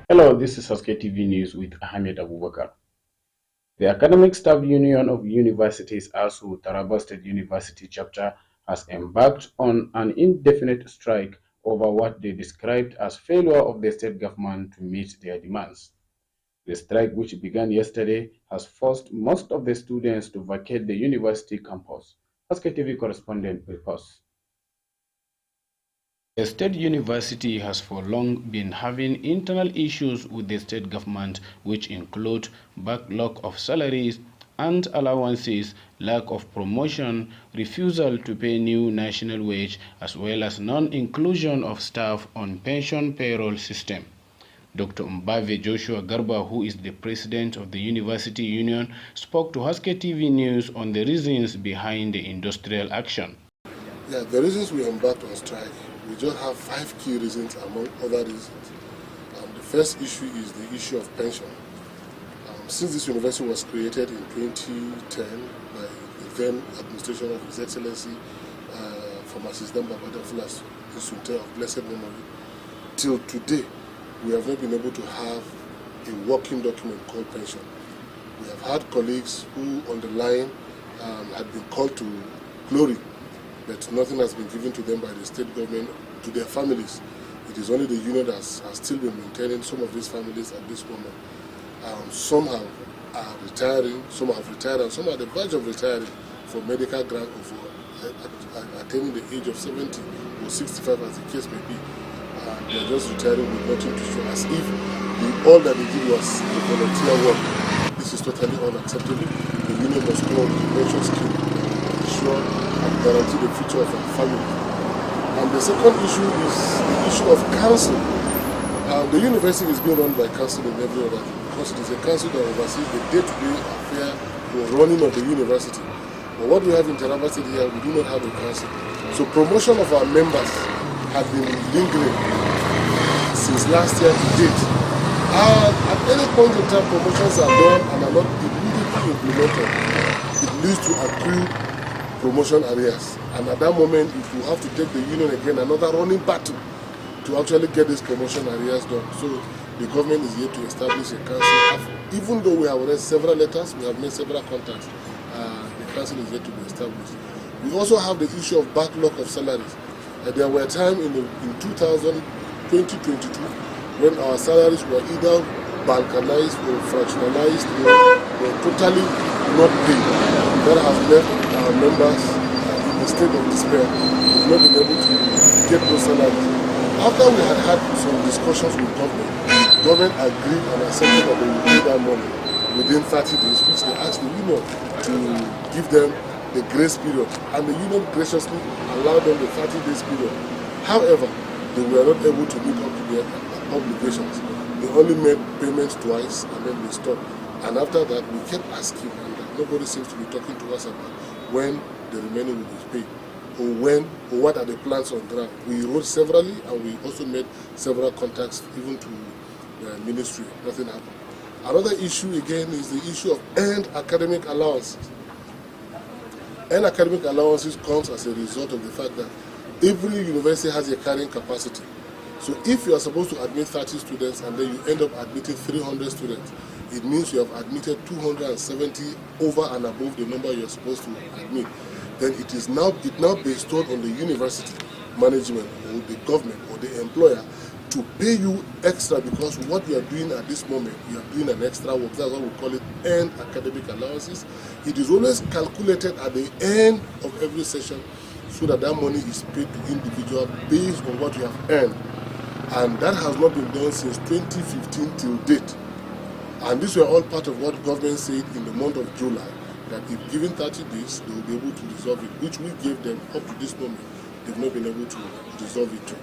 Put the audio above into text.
Hello, this is Haske TV News with Ahmed Abubakar. The Academic Staff Union of Universities, ASU Taraba State University chapter, has embarked on an indefinite strike over what they described as failure of the state government to meet their demands. The strike, which began yesterday, has forced most of the students to vacate the university campus. Haske TV correspondent reports. The state university has for long been having internal issues with the state government, which include backlog of salaries and allowances, lack of promotion, refusal to pay new national wage, as well as non-inclusion of staff on pension payroll system. Dr. Mbave Joshua Garba, who is the president of the University Union, spoke to Haske TV News on the reasons behind the industrial action. Yeah, the reasons we embarked on strike, we just have 5 key reasons among other reasons. The first issue is the issue of pension. Since this university was created in 2010 by the then administration of His Excellency Pharmacist Babada Fulas Sunte of blessed memory, till today, we have not been able to have a working document called pension. We have had colleagues who on the line had been called to glory, but nothing has been given to them by the state government, to their families. It is only the union that has still been maintaining some of these families at this moment. Some are retiring, some have retired, and some are at the verge of retiring for medical grant or for attaining the age of 70 or 65 as the case may be. They are just retiring with nothing to show, as if all that they did was volunteer work. This is totally unacceptable. The union must come up with a pension scheme to ensure and guarantee the future of our family. And the second issue is the issue of council. The university is being run by council in every other thing, because it is a council that oversees the day-to-day affair or running of the university. But what we have in Taraba State here, we do not have a council. So promotion of our members have been lingering since last year to date. At any point in time, promotions are done and are not immediately implemented. It leads to accrued promotion arrears. And at that moment, it will have to take the union again another running battle to actually get this promotion arrears done. So the government is yet to establish a council. Even though we have read several letters, we have made several contacts, the council is yet to be established. We also have the issue of backlog of salaries. There were times in 2022 when our salaries were either balkanized or fractionalized or totally not paid. That has left our members in a state of despair. We've not been able to get those salaries. After we had some discussions with government agreed and accepted that they would pay that money within 30 days, which they asked the union to give them the grace period, and the union graciously allowed them the 30 days period. However, they were not able to meet up to their obligations. They only made payments twice and then they stopped. And after that, we kept asking, and nobody seems to be talking to us about when the remaining will be paid, or what are the plans on ground. We wrote severally, and we also made several contacts even to the ministry. Nothing happened. Another issue again is the issue of earned academic allowances. And academic allowances comes as a result of the fact that every university has a carrying capacity. So if you are supposed to admit 30 students and then you end up admitting 300 students, it means you have admitted 270 over and above the number you are supposed to admit. Then it now bestowed on the university management or the government or the employer to pay you extra, because what you are doing at this moment, you are doing an extra work. That's what we call it earned academic allowances. It is always calculated at the end of every session so that that money is paid to individual based on what you have earned. And that has not been done since 2015 till date. And these were all part of what government said in the month of July, that if given 30 days, they will be able to resolve it, which we gave them up to this moment. They've not been able to resolve it too.